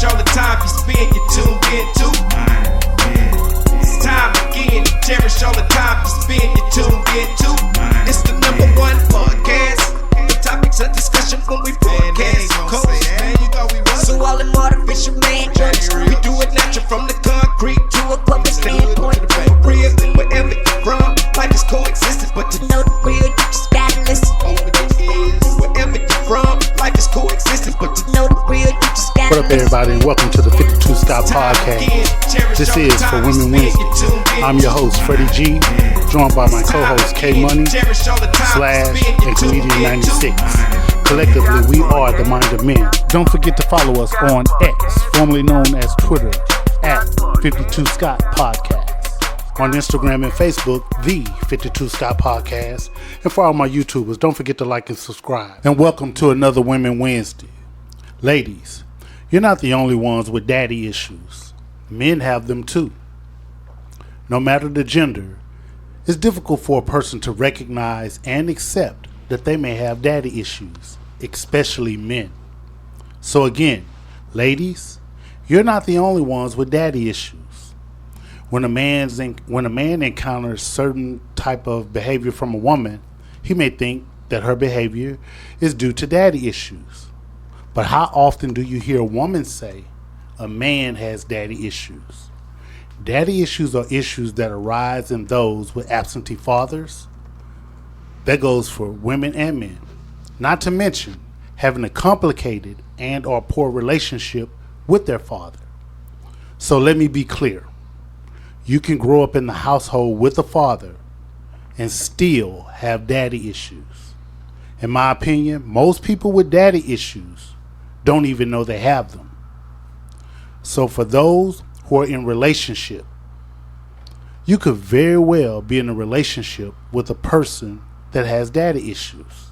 cherish all the time you spend, you tuned in to. It's time again to cherish all the time you spend, you tuned in to. It's the number one podcast. The topics of discussion when we broadcast. So all them artificial man jokes, we do it natural from the concrete to a public standpoint. Real, wherever you're from, life is coexisting, but to know the real, you just gotta listen. Wherever you're from, life is coexisting, but to know the real, you just gotta listen. What up, everybody, and welcome to the 52 Scott Podcast. This is For Women Wednesday. I'm your host, Freddie G, joined by my co-host, K Money, Slash, and Comedian 96. Collectively, we are the Mind of Men. Don't forget to follow us on X, formerly known as Twitter, at 52 Scott Podcast. On Instagram and Facebook, the 52 Scott Podcast. And for all my YouTubers, don't forget to like and subscribe. And welcome to another Women Wednesday. Ladies, you're not the only ones with daddy issues. Men have them too. No matter the gender, it's difficult for a person to recognize and accept that they may have daddy issues, especially men. So again, ladies, you're not the only ones with daddy issues. When a man encounters certain type of behavior from a woman, he may think that her behavior is due to daddy issues. But how often do you hear a woman say a man has daddy issues? Daddy issues are issues that arise in those with absentee fathers. That goes for women and men. Not to mention having a complicated and or poor relationship with their father. So let me be clear. You can grow up in the household with a father and still have daddy issues. In my opinion, most people with daddy issues don't even know they have them. So for those who are in relationship, you could very well be in a relationship with a person that has daddy issues.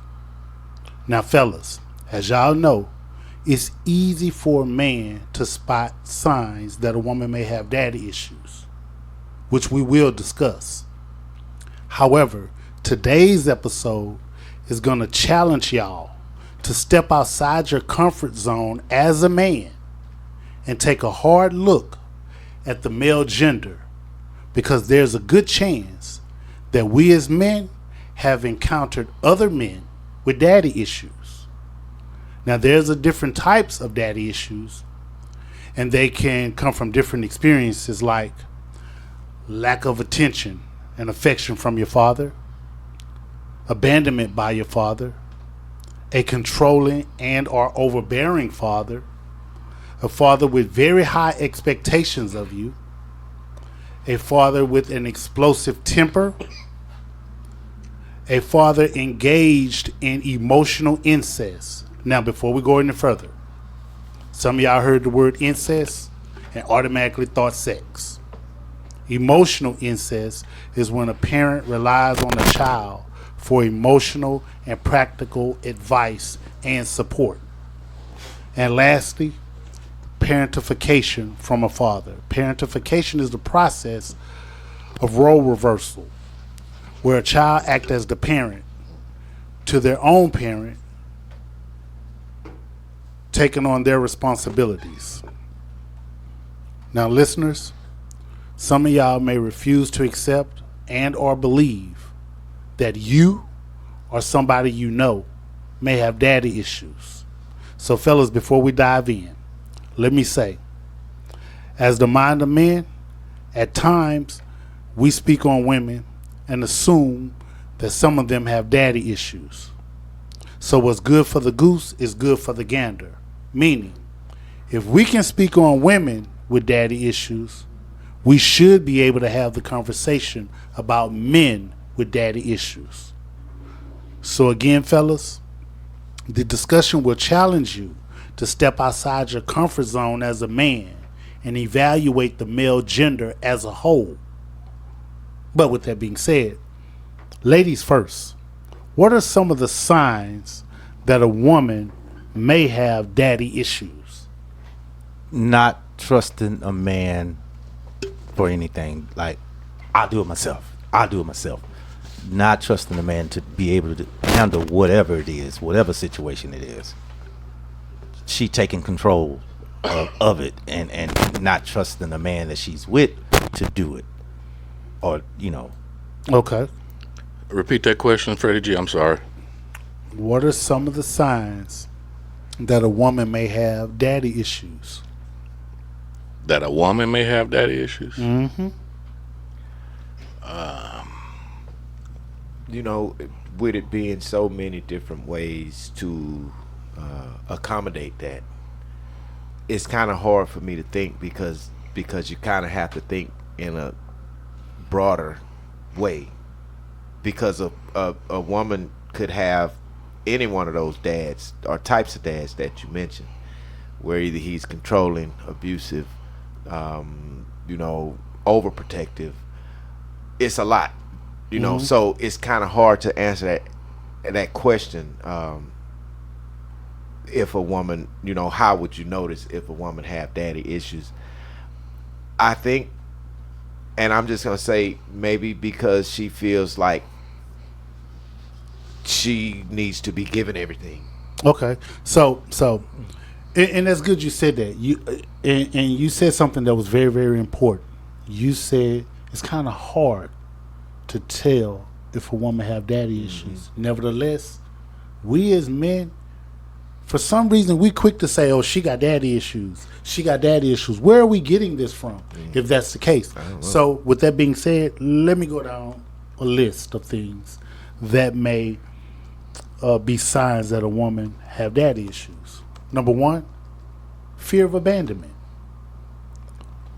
Now fellas, as y'all know, it's easy for a man to spot signs that a woman may have daddy issues, which we will discuss. However, today's episode is going to challenge y'all to step outside your comfort zone as a man and take a hard look at the male gender, because there's a good chance that we as men have encountered other men with daddy issues. Now there's a different types of daddy issues, and they can come from different experiences like lack of attention and affection from your father, abandonment by your father, a controlling and or overbearing father, a father with very high expectations of you, a father with an explosive temper, a father engaged in emotional incest. Now, before we go any further, some of y'all heard the word incest and automatically thought sex. Emotional incest is when a parent relies on a child for emotional and practical advice and support. And lastly, parentification from a father. Parentification is the process of role reversal, where a child acts as the parent to their own parent, taking on their responsibilities. Now listeners, some of y'all may refuse to accept and or believe that you or somebody you know may have daddy issues. So fellas, before we dive in, let me say, as the Mind of Men, at times we speak on women and assume that some of them have daddy issues. So what's good for the goose is good for the gander. Meaning, if we can speak on women with daddy issues, we should be able to have the conversation about men with daddy issues. So again, fellas, the discussion will challenge you to step outside your comfort zone as a man and evaluate the male gender as a whole. But with that being said, ladies first, what are some of the signs that a woman may have daddy issues? Not trusting a man for anything. Like, I'll do it myself. Not trusting a man to be able to handle whatever it is, whatever situation it is. She taking control of it, and not trusting the man that she's with to do it, or Okay. Repeat that question, Freddie G. I'm sorry. What are some of the signs that a woman may have daddy issues? That a woman may have daddy issues? Mm-hmm. With it being so many different ways to accommodate that, it's kind of hard for me to think because you kind of have to think in a broader way, because a woman could have any one of those dads or types of dads that you mentioned, where either he's controlling, abusive, overprotective. It's a lot, so it's kind of hard to answer that question. If a woman, how would you notice if a woman have daddy issues? I think, and I'm just gonna say, maybe because she feels like she needs to be given everything. Okay, so and that's good you said that. You said something that was very, very important. You said it's kind of hard to tell if a woman have daddy issues. Nevertheless, we as men, for some reason, we quick to say, "Oh, she got daddy issues. She got daddy issues." Where are we getting this from? If that's the case. So, with that being said, let me go down a list of things that may be signs that a woman have daddy issues. Number one, fear of abandonment.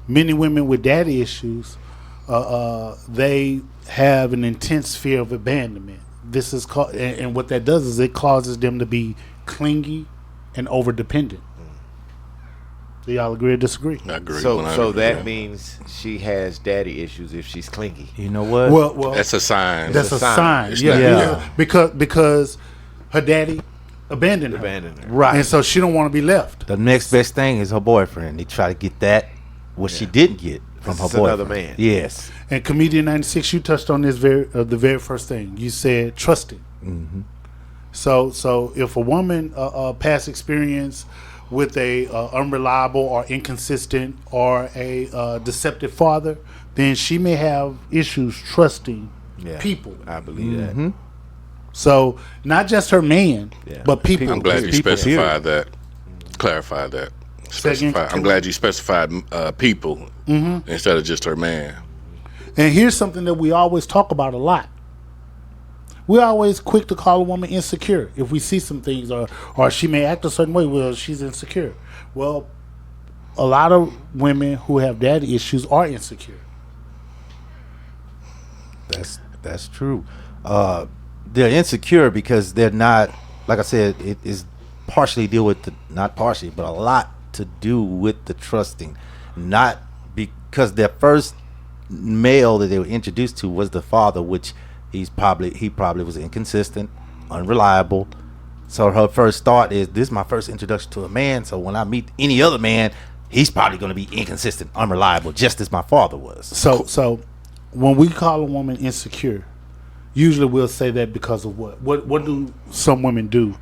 Many women with daddy issues, they have an intense fear of abandonment. This is called, and what that does is it causes them to be clingy and over dependent. Do y'all agree or disagree? I agree. So that means she has daddy issues if she's clingy. You know what? Well, that's a sign. that's a sign. It's Yeah, not- because her daddy abandoned her. Right. And so she don't want to be left. The next best thing is her boyfriend. They try to get that, what she didn't get from her It's boyfriend. another man. Yes. And Comedian 96, you touched on this the very first thing. You said trusting. Mm-hmm. So if a woman past experience with a unreliable or inconsistent or a deceptive father, then she may have issues trusting people. I believe Mm-hmm. that. So not just her man, but people. I'm glad you People, specified that. Clarified that. I'm glad you specified people instead of just her man. And here's something that we always talk about a lot. We're always quick to call a woman insecure if we see some things, or she may act a certain way. Well, she's insecure. Well, a lot of women who have daddy issues are insecure. That's true. They're insecure because they're not, like I said, it is partially deal with not partially, but a lot to do with the trusting. Not because their first male that they were introduced to was the father, which he probably was inconsistent, unreliable. So her first thought is, this is my first introduction to a man, so when I meet any other man, he's probably going to be inconsistent, unreliable, just as my father was. So when we call a woman insecure, usually we'll say that because of what? What do some women do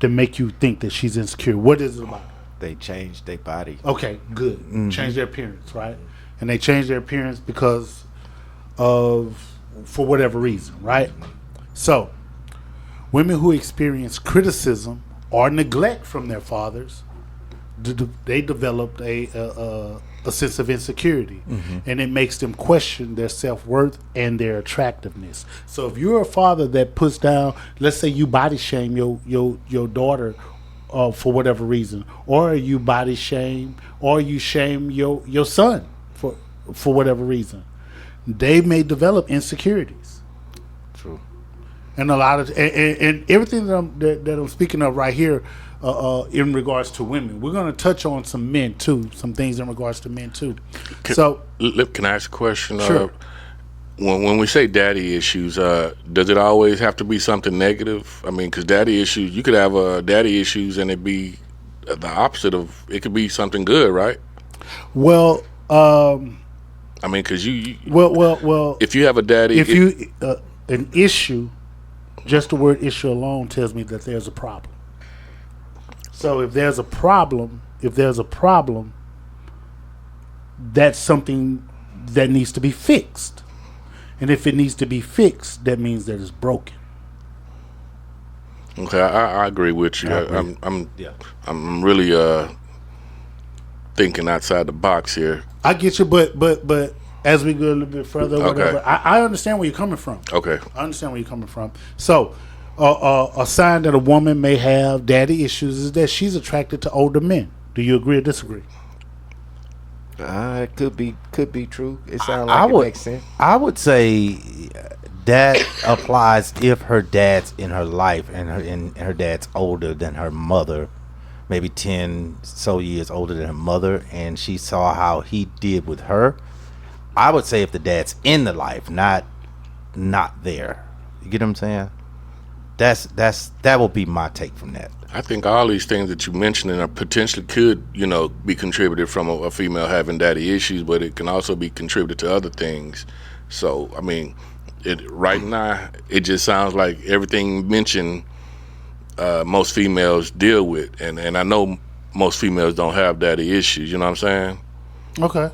to make you think that she's insecure? What is it about? They change their body. Okay, good. Change their appearance, right? And they change their appearance because for whatever reason, right? So, women who experience criticism or neglect from their fathers, they developed a sense of insecurity, and it makes them question their self-worth and their attractiveness. So, if you're a father that puts down, let's say you body shame your daughter for whatever reason, or you body shame, or you shame your son for whatever reason, they may develop insecurities. True. And a lot of and everything that I'm speaking of right here, in regards to women, we're going to touch on some men too, some things in regards to men too. Can I ask a question? Sure. When we say daddy issues, does it always have to be something negative? I mean, because daddy issues, you could have daddy issues and it be the opposite of. It could be something good, right? Well, I mean, because you well, if you have a daddy, an issue, just the word issue alone tells me that there's a problem. So if there's a problem, if there's a problem, that's something that needs to be fixed. And if it needs to be fixed, that means that it's broken. Okay, I agree with you. I'm really thinking outside the box here. I get you, but as we go a little bit further, whatever, I understand where you're coming from. Okay. I understand where you're coming from. So, a sign that a woman may have daddy issues is that she's attracted to older men. Do you agree or disagree? It could be true. It sounds like it makes sense. I would say that applies if her dad's in her life and her dad's older than her mother, maybe 10 so years older than her mother, and she saw how he did with her. I would say if the dad's in the life, not there. You get what I'm saying? That will be my take from that. I think all these things that you mentioned are potentially could, be contributed from a female having daddy issues, but it can also be contributed to other things. So, I mean, right now, it just sounds like everything mentioned most females deal with. And I know most females don't have daddy issues, you know what I'm saying? Okay.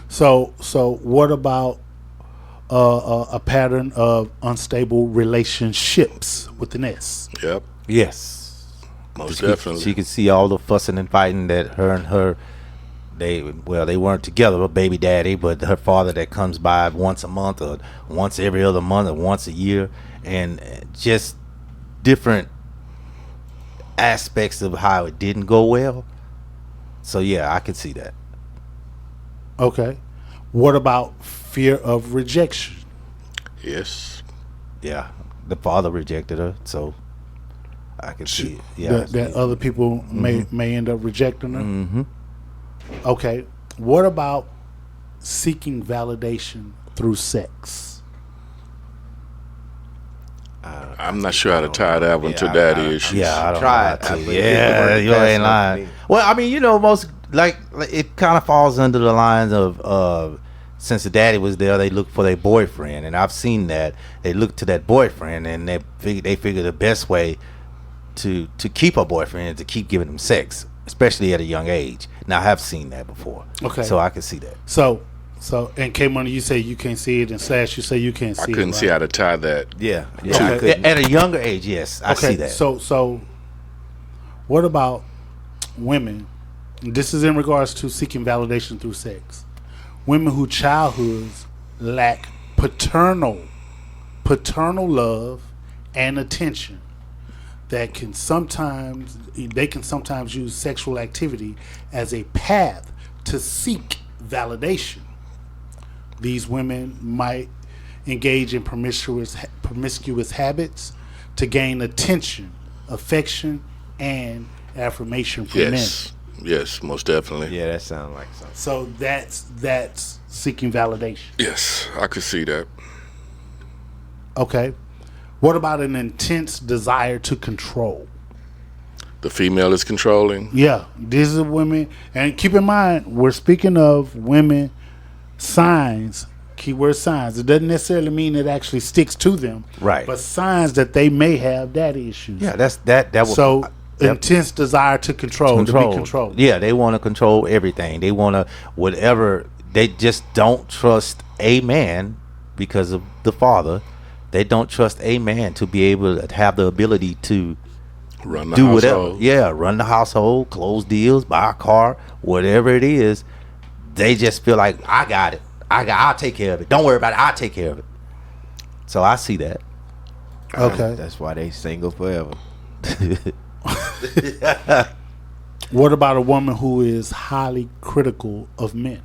So what about a pattern of unstable relationships with an S? Yep. Yes. Most definitely. She could see all the fussing and fighting that her they weren't together, but baby daddy, but her father that comes by once a month or once every other month or once a year, and just different aspects of how it didn't go well. So yeah, I could see that. Okay. What about fear of rejection? Yes. Yeah. The father rejected her, so I can see it. Yeah. That other people may end up rejecting her? Mm-hmm. Okay. What about seeking validation through sex? I'm not sure how to tie that one to daddy issues. Yeah, I don't Try know it. how to. I believe Yeah, it you worked ain't fast lying. enough Well, I mean, most like it kind of falls under the lines of since the daddy was there, they look for their boyfriend, and I've seen that they look to that boyfriend, and they figure the best way to keep a boyfriend is to keep giving him sex, especially at a young age. Now I have seen that before, Okay. so I can see that. So and K Money, you say you can't see it, and Slash, you say you can't see it. I couldn't see how to tie that. Yeah. Okay. I couldn't. At a younger age, yes, I see that. So what about women? This is in regards to seeking validation through sex. Women whose childhoods lack paternal love and attention they can sometimes use sexual activity as a path to seek validation. These women might engage in promiscuous habits to gain attention, affection, and affirmation from men. Yes, most definitely. Yeah, that sounds like something. So that's seeking validation. Yes, I could see that. Okay. What about an intense desire to control? The female is controlling. Yeah, these are women, and keep in mind we're speaking of women signs, keyword signs. It doesn't necessarily mean it actually sticks to them, Right. But signs that they may have daddy issues. Yeah, that was So intense desire to control, to be controlled. Yeah, they want to control everything. They want to whatever. They just don't trust a man because of the father. They don't trust a man to be able to have the ability to Run the do household. whatever. Yeah, run the household, close deals, buy a car, whatever it is. They just feel like I got it. I'll take care of it. Don't worry about it. I'll take care of it. So I see that. Okay. That's why they single forever. What about a woman who is highly critical of men?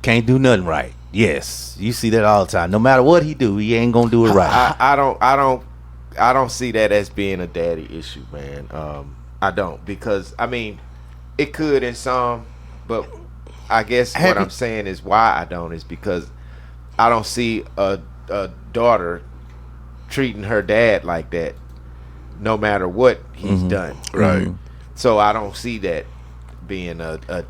Can't do nothing right. Yes, you see that all the time. No matter what he do, he ain't gonna do it right. I don't see that as being a daddy issue, man. I don't, because I mean, it could in some, but I guess what I'm saying is why I don't is because I don't see a daughter treating her dad like that, no matter what he's done. Right. So I don't see that being a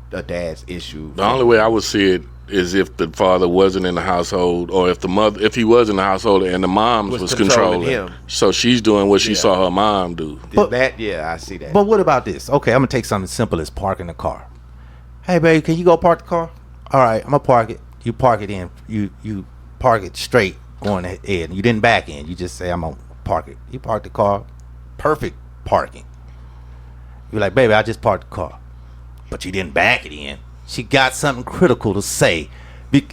dad's issue. The only way I would see it is if the father wasn't in the household, or if he was in the household and the mom was controlling him. So she's doing what she saw her mom do. I see that. But what about this? Okay, I'm gonna take something simple as parking the car. Hey, baby, can you go park the car? All right, I'm gonna park it. You park it in. You park it straight going ahead. You didn't back in. You just say, I'm gonna park it. You park the car. Perfect parking. You're like, baby, I just parked the car, but you didn't back it in. She got something critical to say,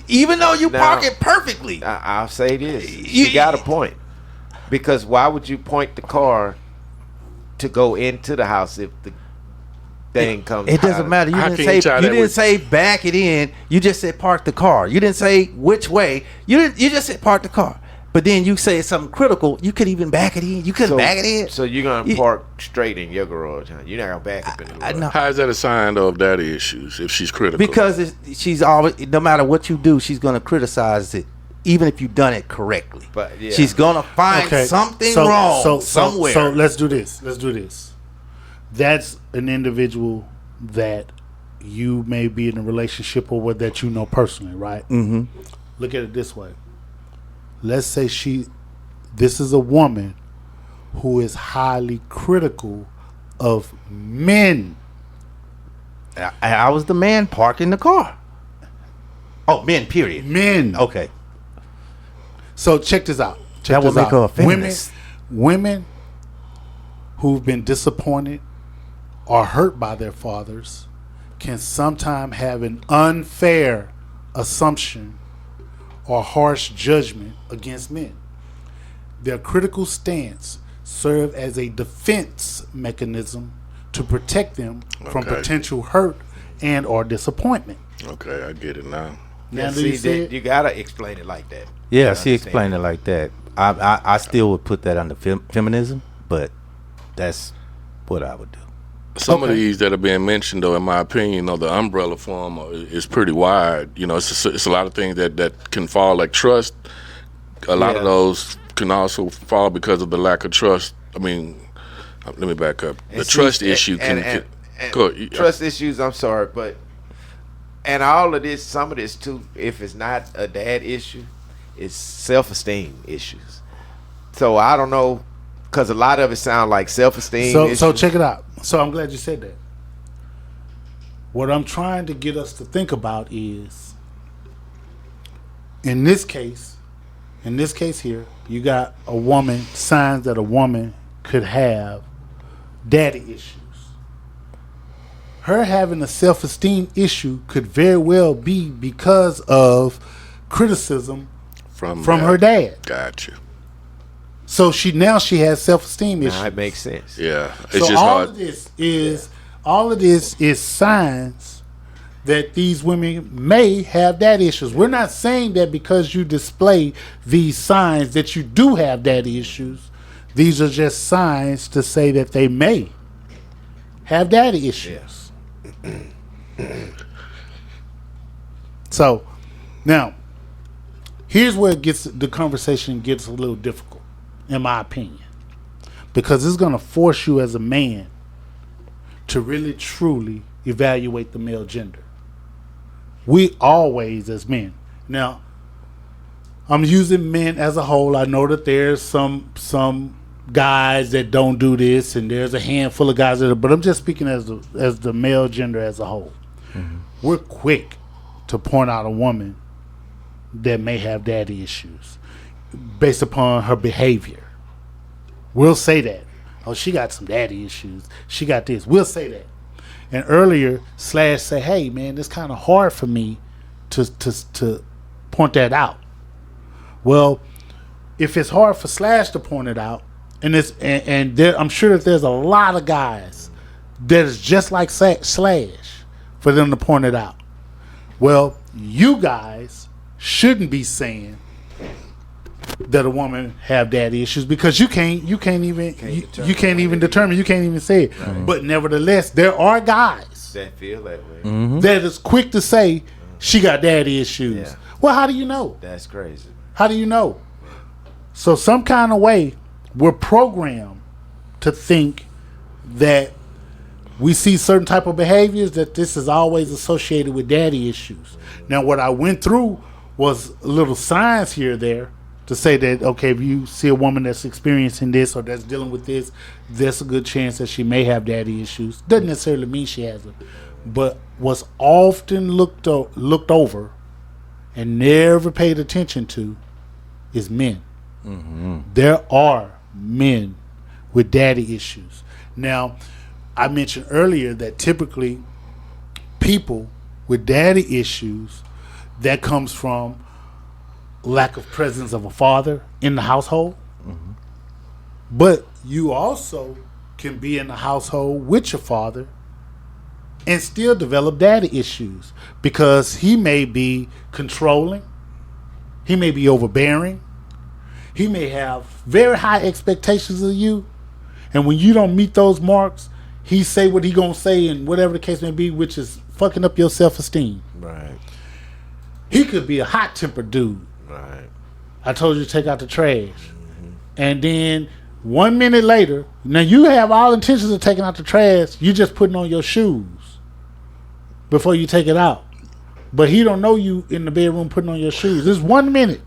even though you park it perfectly. I'll say this: she got a point, because why would you point the car to go into the house if the thing comes? It doesn't matter. You didn't say back it in. You just said park the car. You didn't say which way. You just said park the car. But then you say something critical. You could even back it in. You couldn't back it in. So you're gonna park straight in your garage, huh? You're not gonna back up in the garage. How is that a sign though of daddy issues if she's critical? Because she's always, no matter what you do, she's gonna criticize it, even if you've done it correctly. But she's gonna find something wrong somewhere. So let's do this. That's an individual that you may be in a relationship with that you know personally, right? Mm-hmm. Look at it this way. Let's say this is a woman who is highly critical of men. I was the man parking the car. Oh, men, period. Men. Okay. So check this out. That would make her a feminist. Women who've been disappointed or hurt by their fathers can sometimes have an unfair assumption or harsh judgment against men. Their critical stance serve as a defense mechanism to protect them from potential hurt and or disappointment. Okay, I get it now. Now you gotta explain it like that. Yeah, she explained it like that. I still would put that under feminism, but that's what I would do. Some of these that are being mentioned, though, in my opinion, the umbrella form is pretty wide. It's a lot of things that can fall, like trust. A lot of those can also fall because of the lack of trust. I mean, let me back up. The trust issue can trust issues. I'm sorry, but and all of this, some of this too, if it's not a dad issue, it's self-esteem issues. So I don't know, because a lot of it sound like self-esteem issues. So check it out. So I'm glad you said that. What I'm trying to get us to think about is, in this case here, you got a woman, signs that a woman could have daddy issues. Her having a self-esteem issue could very well be because of criticism from her dad. Gotcha. So she has self-esteem issues. Now it makes sense. Yeah, it's so just all hard. All of this is signs that these women may have daddy issues. We're not saying that because you display these signs that you do have daddy issues. These are just signs to say that they may have daddy issues. So now, here's where the conversation gets a little difficult, in my opinion, because it's going to force you as a man to really truly evaluate the male gender. We always, as men, now I'm using men as a whole. I know that there's some guys that don't do this, and there's a handful of guys that are, but I'm just speaking as the male gender as a whole. Mm-hmm. We're quick to point out a woman that may have daddy issues based upon her behavior. We'll say that. Oh, she got some daddy issues. She got this. We'll say that. And earlier, Slash say, hey, man, it's kind of hard for me to point that out. Well, if it's hard for Slash to point it out, and there, I'm sure that there's a lot of guys that is just like Slash for them to point it out. Well, you guys shouldn't be saying that a woman have daddy issues, because you can't even determine, you can't even say it. Right. But nevertheless, there are guys that feel that way, mm-hmm. that is quick to say she got daddy issues. Yeah. Well, how do you know? That's crazy. How do you know? So some kind of way we're programmed to think that we see certain type of behaviors that this is always associated with daddy issues. Now, what I went through was a little science here or there to say that, okay, if you see a woman that's experiencing this or that's dealing with this, there's a good chance that she may have daddy issues. Doesn't necessarily mean she has them. But what's often looked over and never paid attention to is men. Mm-hmm. There are men with daddy issues. Now, I mentioned earlier that typically people with daddy issues, that comes from lack of presence of a father in the household. Mm-hmm. But you also can be in the household with your father and still develop daddy issues because he may be controlling, he may be overbearing, he may have very high expectations of you, and when you don't meet those marks, he say what he gonna say and whatever the case may be, which is fucking up your self-esteem. Right. He could be a hot-tempered dude. Right. I told you to take out the trash. Mm-hmm. And then 1 minute later, now you have all intentions of taking out the trash, you just putting on your shoes before you take it out. But he don't know you in the bedroom putting on your shoes. It's 1 minute.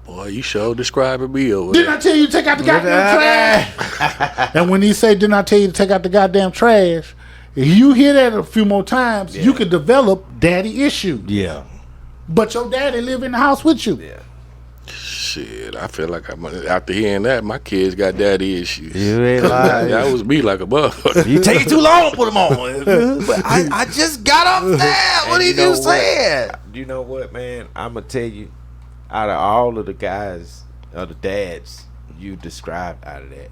Boy, you sure describing me over Didn't there. I tell you to take out the goddamn trash? And when he say, didn't I tell you to take out the goddamn trash? If you hear that a few more times, you could develop daddy issues. Yeah. But your daddy live in the house with you. Yeah. Shit, I feel like after hearing that, my kids got daddy issues. You ain't lying. That was me like a motherfucker. You take too long to put them on. But I just got up there. What did you say? You know what, man? I'm going to tell you, out of all of the guys, or the dads you described out of that,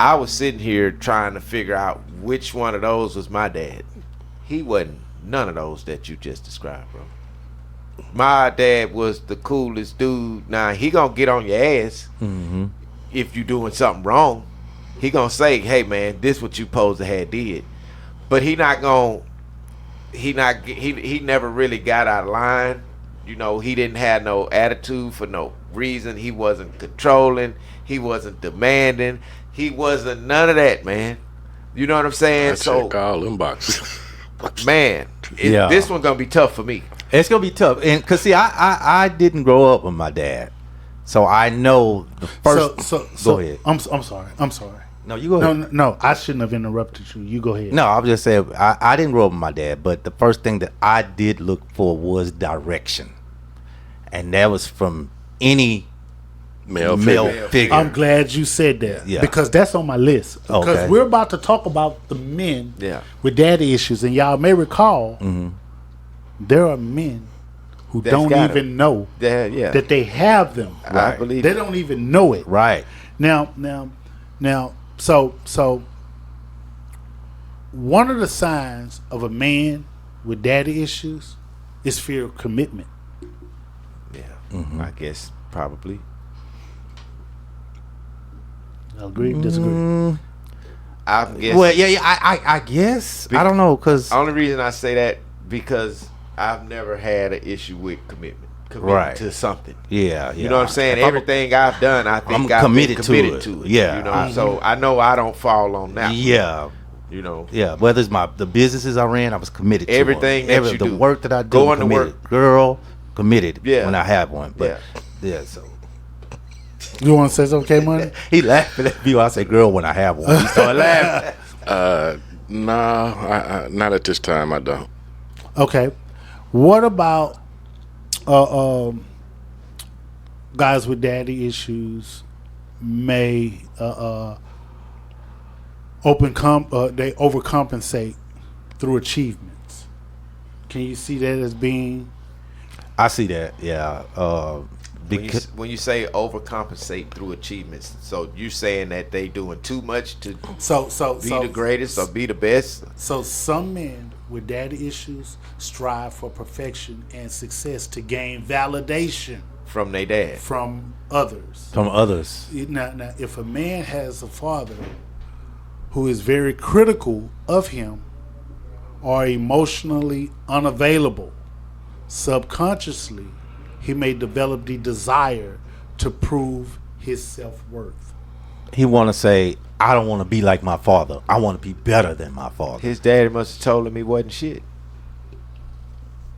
I was sitting here trying to figure out which one of those was my dad. He wasn't none of those that you just described, bro. My dad was the coolest dude. Now, he going to get on your ass if you doing something wrong. He going to say, hey, man, this what you supposed to have did. But he never really got out of line. You know, he didn't have no attitude for no reason. He wasn't controlling. He wasn't demanding. He wasn't none of that, man. You know what I'm saying? I check all them boxes. Man, this one going to be tough for me. It's gonna be tough, and cause see, I didn't grow up with my dad, so I know the first. Go ahead. I'm sorry. No, you go ahead. No, I shouldn't have interrupted you. You go ahead. No, I was just saying I didn't grow up with my dad, but the first thing that I did look for was direction, and that was from any male figure. I'm glad you said that because that's on my list. Because we're about to talk about the men with daddy issues, and y'all may recall. Mm-hmm. There are men who don't even know that they have them. Right. I believe they don't even know it. Right. Now, so one of the signs of a man with daddy issues is fear of commitment. Yeah. Mm-hmm. I guess probably. Agree? Disagree? I guess. Well, I guess. I don't know, cause only reason I say that because I've never had an issue with commitment to something. Yeah. You know what I'm saying? Everything I've done, I think I've committed been committed to it. it. Yeah. You know, so I know I don't fall on that. Yeah. You know. Yeah. Whether it's the businesses I ran, I was committed to everything that you the do. work that I do. Going to committed. work. Girl, committed. Yeah. When I have one, but so. You want to say something, K-Money? He laughing at me when I say girl when I have one. He started laughing. No, not at this time. I don't. Okay. What about guys with daddy issues may they overcompensate through achievements? Can you see that as being? I see that. Yeah. When you say overcompensate through achievements, so you saying that they doing too much to be the greatest or be the best? So some men with daddy issues strive for perfection and success to gain validation from their dad, from others. Now, if a man has a father who is very critical of him or emotionally unavailable, subconsciously he may develop the desire to prove his self-worth. he want to say, I don't want to be like my father. I want to be better than my father. His daddy must have told him he wasn't shit.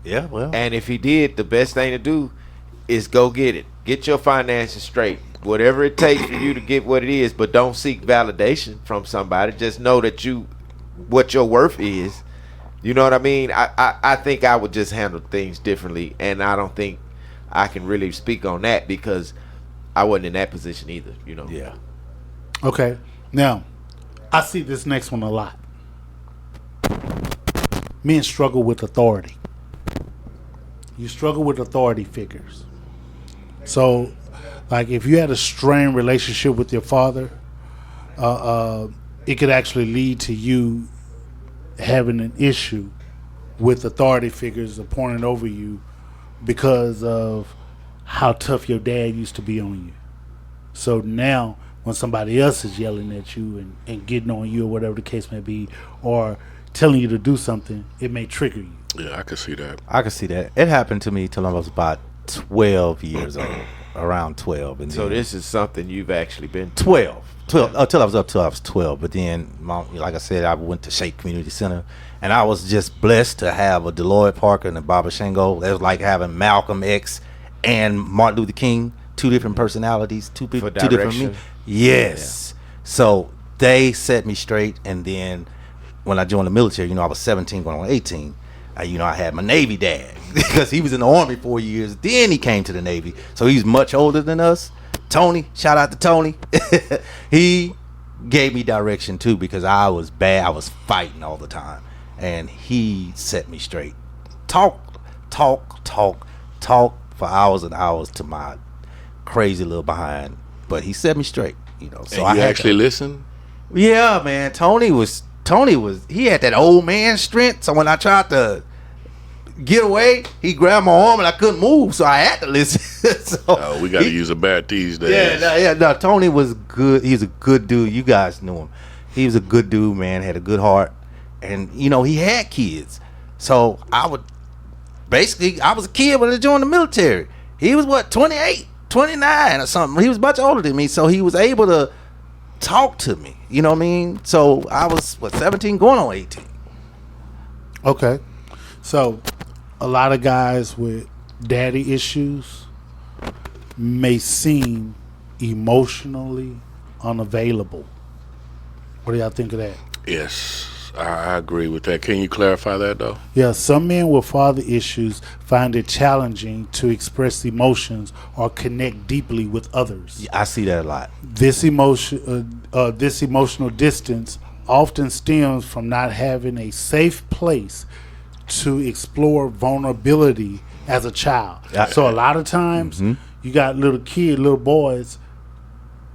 Yeah, well. And if he did, the best thing to do is go get it. Get your finances straight. Whatever it takes for you to get what it is, but don't seek validation from somebody. Just know that what your worth is. You know what I mean? I think I would just handle things differently, and I don't think I can really speak on that because I wasn't in that position either, you know. Yeah. Okay. Now, I see this next one a lot. Men struggle with authority. You struggle with authority figures. So, like, if you had a strained relationship with your father, it could actually lead to you having an issue with authority figures appointed over you because of how tough your dad used to be on you. So now, when somebody else is yelling at you and getting on you or whatever the case may be, or telling you to do something, it may trigger you. Yeah, I can see that. I can see that. It happened to me till I was about 12 years old, around 12. And So then this is something you've actually been 12 until I was up till I was 12. But then, like I said, I went to Shake Community Center, and I was just blessed to have a Deloitte Parker and a Baba Shango. It was like having Malcolm X and Martin Luther King, two different personalities, two people, two different me. Yes. Yeah. So they set me straight, and then when I joined the military, I was 17 going on 18. I had my Navy dad because he was in the Army 4 years. Then he came to the Navy, so he's much older than us. Tony, shout out to Tony. He gave me direction too because I was bad. I was fighting all the time, and he set me straight. Talk for hours and hours to my crazy little behind, but he set me straight. So and you actually listen. Yeah, man. Tony was. He had that old man strength. So when I tried to get away, he grabbed my arm and I couldn't move, so I had to listen. So we got to use a bat these days. No, Tony was good. He's a good dude. You guys knew him. He was a good dude, man. Had a good heart, and he had kids. So I was a kid when I joined the military. He was 28, 29 or something. He was much older than me, so he was able to talk to me. You know what I mean? So I was 17 going on 18. Okay. So a lot of guys with daddy issues may seem emotionally unavailable. What do y'all think of that? Yes, I agree with that. Can you clarify that though? Yeah, some men with father issues find it challenging to express emotions or connect deeply with others. I see that a lot. This emotional distance often stems from not having a safe place to explore vulnerability as a child. So a lot of times, you got little boys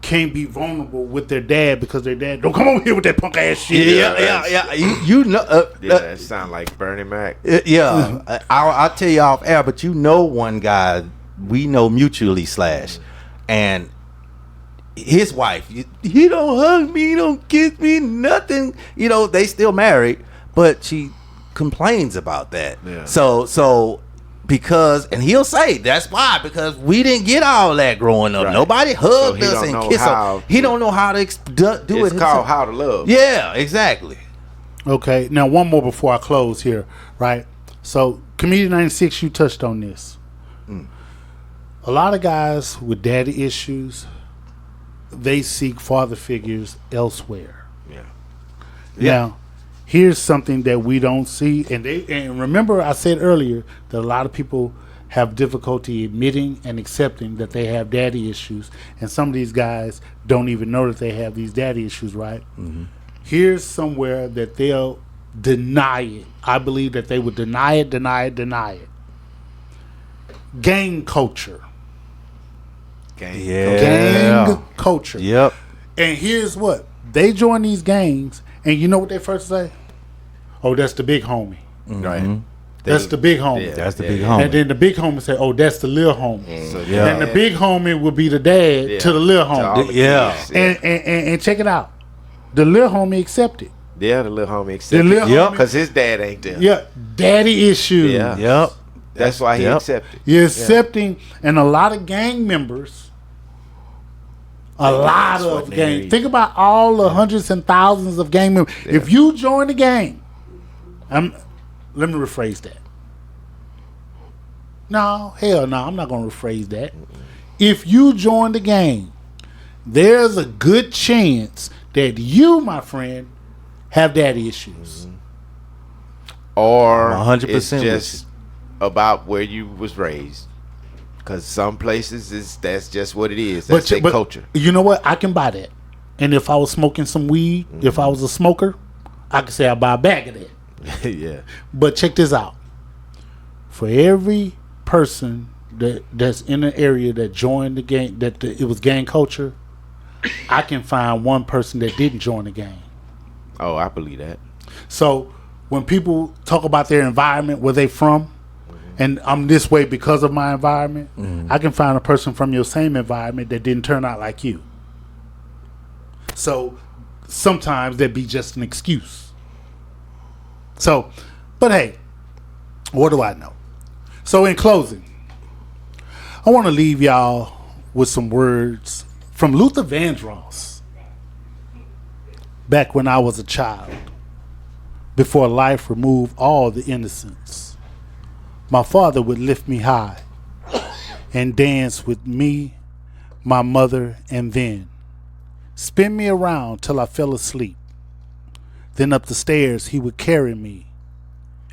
can't be vulnerable with their dad because their dad don't come over here with that punk ass shit. Yeah. You know. that sound like Bernie Mac. I'll tell you off air, but one guy we know mutually / and his wife. He don't hug me, he don't kiss me, nothing. They still married, but she complains about that. Yeah. So. And he'll say that's why, because we didn't get all that growing up. Right. Nobody hugged us and kissed us. He don't know how to do it. It's called How to Love. Yeah, exactly. Okay, now one more before I close here, right? So, Comedian 96, you touched on this. A lot of guys with daddy issues, they seek father figures elsewhere. Yeah. Now, here's something that we don't see, and remember I said earlier that a lot of people have difficulty admitting and accepting that they have daddy issues, and some of these guys don't even know that they have these daddy issues, right? Mm-hmm. Here's somewhere that they'll deny it. I believe that they would deny it. Gang culture. Gang culture. Yep. And here's what. They join these gangs, and you know what they first say? Oh, that's the big homie. Mm-hmm. Right. That's the big homie. Yeah, that's the big homie. And then the big homie say, oh, that's the little homie. Mm-hmm. And the big homie will be the dad to the little homie. And check it out. The little homie accepted. Yeah, the little homie accepted. Because his dad ain't there. Yeah, daddy issues. Yeah. Yep. That's why he accepted. You're accepting, and a lot of gang members A lot of games. Think about all the hundreds and thousands of game members. Yeah. If you join the game, let me rephrase that. No, hell no, I'm not going to rephrase that. If you join the game, there's a good chance that you, my friend, have daddy issues. Or 100% it's with just about where you was raised. Because some places that's just what it is. That's their culture. You know what? I can buy that. And if I was smoking some weed, if I was a smoker, I could say I buy a bag of that. Yeah. But check this out. For every person that's in an area that joined the gang, it was gang culture, I can find one person that didn't join the gang. Oh, I believe that. So when people talk about their environment, where they from, and I'm this way because of my environment, I can find a person from your same environment that didn't turn out like you. So sometimes that'd be just an excuse. So, but hey, what do I know? So in closing, I want to leave y'all with some words from Luther Vandross. Back when I was a child, before life removed all the innocence, my father would lift me high and dance with me, my mother, and then spin me around till I fell asleep. Then up the stairs he would carry me,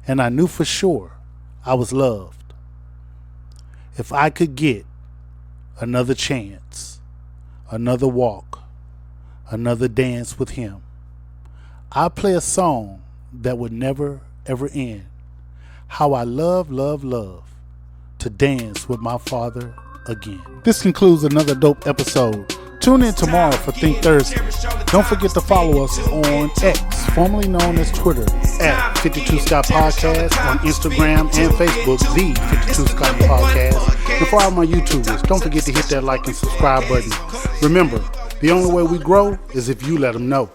and I knew for sure I was loved. If I could get another chance, another walk, another dance with him, I'd play a song that would never ever end. How I love, love, love to dance with my father again. This concludes another dope episode. Tune in tomorrow for Think Thursday. Don't forget to follow us on X, formerly known as Twitter, at 52 Scott Podcast, on Instagram and Facebook, the 52 Scott Podcast. And for all my YouTubers, don't forget to hit that like and subscribe button. Remember, the only way we grow is if you let them know.